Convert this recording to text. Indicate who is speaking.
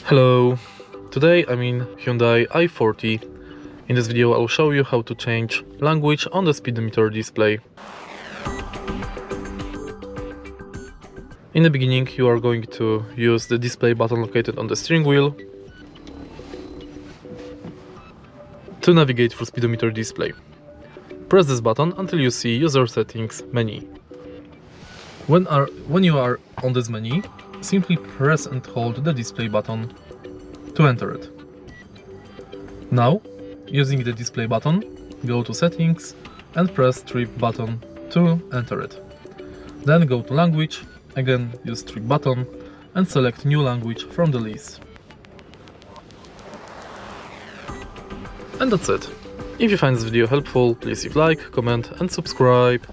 Speaker 1: Hello, today I'm in Hyundai i40. In this video I'll show you how to change language on the speedometer display. In the beginning you are going to use the display button located on the steering wheel to navigate through speedometer display. Press this button until you see User Settings menu. When you are on this menu, simply press and hold the display button to enter it. Now, using the display button, go to Settings and press Trip button to enter it. Then go to Language, again use Trip button and select New Language from the list. And that's it. If you find this video helpful, please leave like, comment and subscribe.